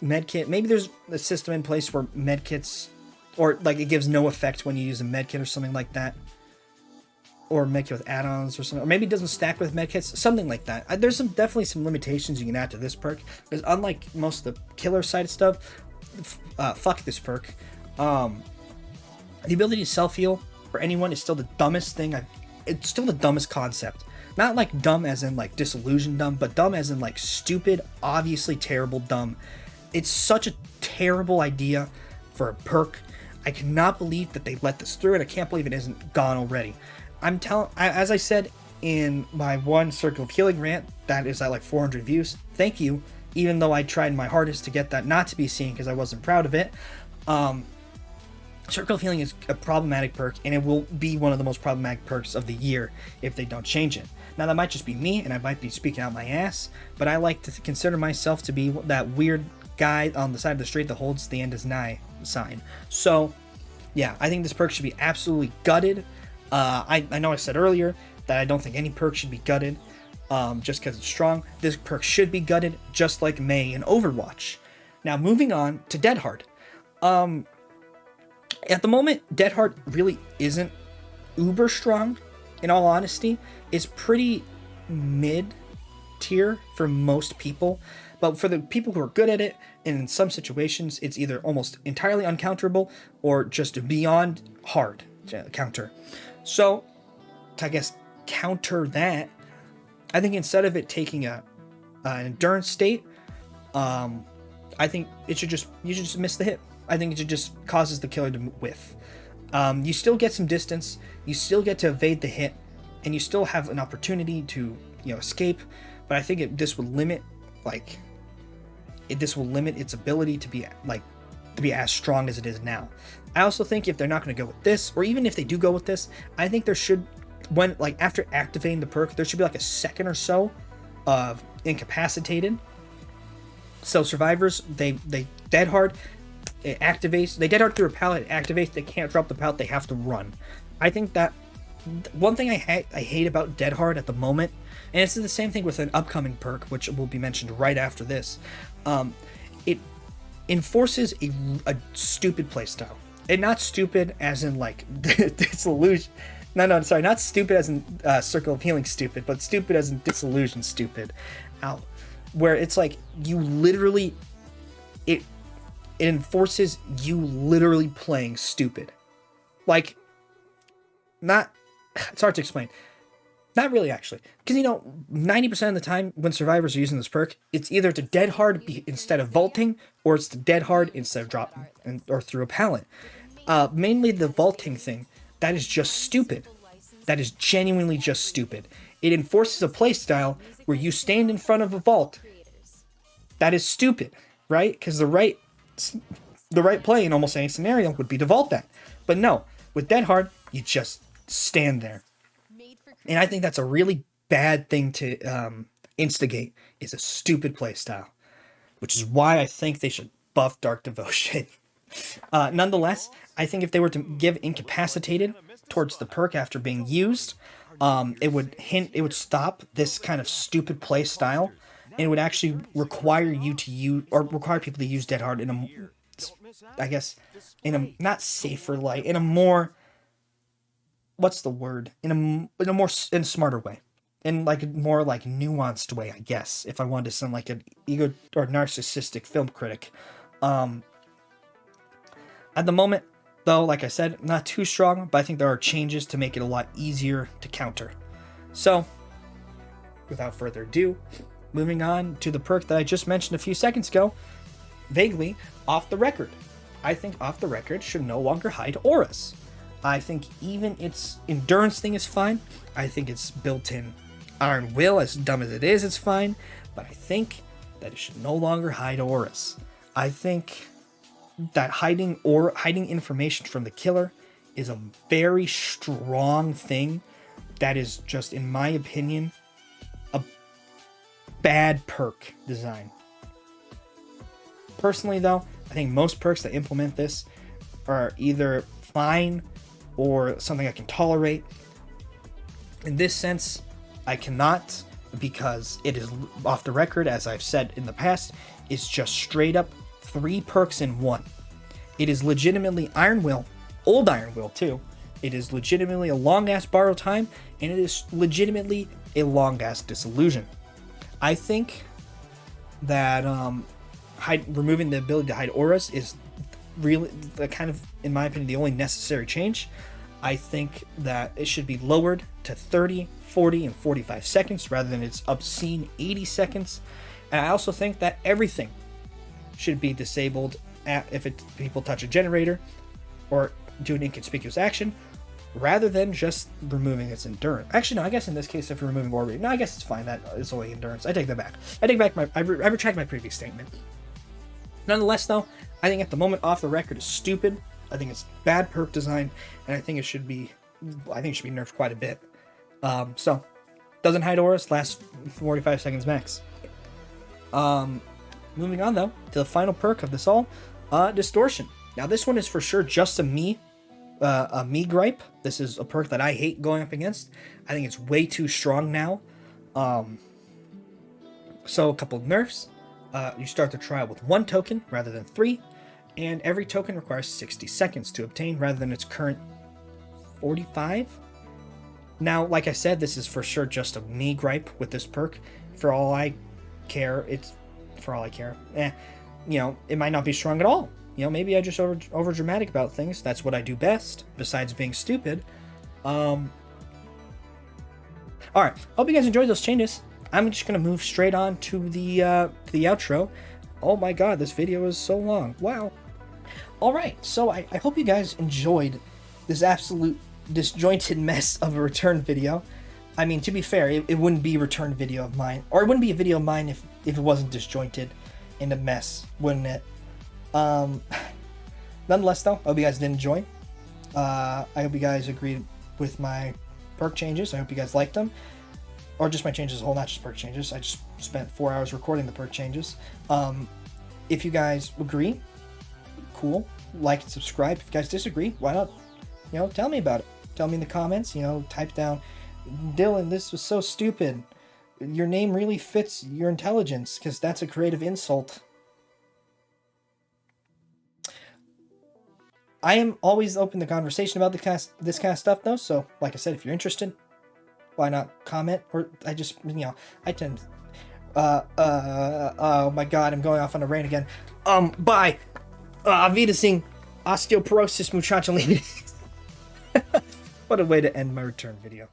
medkit. Maybe there's a system in place where medkits, or like it gives no effect when you use a medkit or something like that, or medkit with add-ons or something. Or maybe it doesn't stack with medkits, something like that. There's definitely some limitations you can add to this perk, because unlike most of the killer side of stuff, fuck this perk. The ability to self-heal for anyone is still the dumbest thing. It's still the dumbest concept. Not like dumb as in like disillusioned dumb, but dumb as in like stupid, obviously terrible dumb. It's such a terrible idea for a perk. I cannot believe that they let this through, and I can't believe it isn't gone already. As I said in my one Circle of Healing rant, that is at like 400 views. Thank you, even though I tried my hardest to get that not to be seen because I wasn't proud of it. Circle of Healing is a problematic perk, and it will be one of the most problematic perks of the year if they don't change it. Now, that might just be me, and I might be speaking out my ass, but I like to consider myself to be that weird guy on the side of the street that holds the end is nigh sign. So, yeah, I think this perk should be absolutely gutted. I know I said earlier that I don't think any perk should be gutted just because it's strong. This perk should be gutted, just like May in Overwatch. Now, moving on to Dead Hard. At the moment, Dead Hard really isn't uber strong, in all honesty. It's pretty mid-tier for most people, but for the people who are good at it, and in some situations, it's either almost entirely uncounterable or just beyond hard to counter. So, to, I guess, counter that, I think instead of it taking an endurance state, I think you should just miss the hit. I think it just causes the killer to whiff. You still get some distance, you still get to evade the hit, and you still have an opportunity to, escape. But I think this would limit, its ability to be as strong as it is now. I also think if they're not going to go with this, or even if they do go with this, I think there should, after activating the perk, there should be a second or so of incapacitated. So survivors, they Dead Hard. It activates. They Dead Hard through a pallet. It activates. They can't drop the pallet. They have to run. I think that one thing I hate about Dead Hard at the moment, and it's the same thing with an upcoming perk, which will be mentioned right after this. It enforces a stupid playstyle. And not stupid as in disillusion. No, sorry, not stupid as in Circle of Healing stupid, but stupid as in disillusion stupid. Ow. Where it's you literally it enforces you literally playing stupid. It's hard to explain. Not really, actually. Because, 90% of the time when survivors are using this perk, it's either to Dead Hard instead of vaulting, or it's to Dead Hard instead of dropping, or through a pallet. Mainly the vaulting thing, that is just stupid. That is genuinely just stupid. It enforces a playstyle where you stand in front of a vault. That is stupid, right? Because the right play in almost any scenario would be to vault that. But no, with Dead Hard, you just stand there. And I think that's a really bad thing to instigate, is a stupid playstyle. Which is why I think they should buff Dark Devotion. Nonetheless, I think if they were to give Incapacitated towards the perk after being used, it would stop this kind of stupid playstyle. And it would actually require people to use Dead Hard in a not safer light, in a more, what's the word? In a smarter way, in a more nuanced way, I guess. If I wanted to sound like an ego or narcissistic film critic, at the moment, though, like I said, not too strong, but I think there are changes to make it a lot easier to counter. So, without further ado, moving on to the perk that I just mentioned a few seconds ago, vaguely, Off the Record. I think Off the Record should no longer hide auras. I think even its endurance thing is fine. I think its built-in Iron Will, as dumb as it is, it's fine. But I think that it should no longer hide auras. I think that hiding information from the killer is a very strong thing that is just, in my opinion, a bad perk design. Personally, though, I think most perks that implement this are either fine or something I can tolerate. In this sense, I cannot, because it is off the record, as I've said in the past, it's just straight up 3 perks in 1. It is legitimately Iron Will, old Iron Will too. It is legitimately a long ass borrow time, and it is legitimately a long ass disillusion. I think that removing the ability to hide auras is really the kind of, in my opinion, the only necessary change. I think that it should be lowered to 30, 40, and 45 seconds rather than its obscene 80 seconds. And I also think that everything should be disabled if people touch a generator or do an inconspicuous action, rather than just removing its endurance. Actually, no, I guess in this case, if you're removing orb, no, I guess it's fine that it's only endurance. I take that back. I retract my previous statement. Nonetheless, though, I think at the moment off the record is stupid. I think it's bad perk design, and I think it should be nerfed quite a bit. So, doesn't hide auras, lasts 45 seconds max. Moving on though to the final perk of this all, distortion. Now this one is for sure just a me gripe. This is a perk that I hate going up against. I think it's way too strong now. So a couple of nerfs. You start the trial with 1 token rather than 3, and every token requires 60 seconds to obtain rather than its current 45. Now, like I said, this is for sure just a me gripe with this perk. For all I care, it might not be strong at all. Maybe I just over dramatic about things. That's what I do best, besides being stupid. Alright, hope you guys enjoyed those changes. I'm just gonna move straight on to the outro. Oh my god, this video is so long. Wow. Alright, so I hope you guys enjoyed this absolute disjointed mess of a return video. I mean, to be fair, it wouldn't be a return video of mine, or it wouldn't be a video of mine if it wasn't disjointed in a mess, wouldn't it? Nonetheless, though, I hope you guys did enjoy. I hope you guys agreed with my perk changes. I hope you guys liked them, or just my changes as a whole, not just perk changes. I just spent 4 hours recording the perk changes. If you guys agree, cool. Like and subscribe. If you guys disagree, why not? Tell me about it. Tell me in the comments. Type down, Dylan, this was so stupid. Your name really fits your intelligence, because that's a creative insult. I am always open to conversation about this kind of stuff, though. So, like I said, if you're interested, why not comment? Or I tend. Oh my god, I'm going off on a rant again. Bye. Wiedersehen. Osteoporosis, muchacho. What a way to end my return video.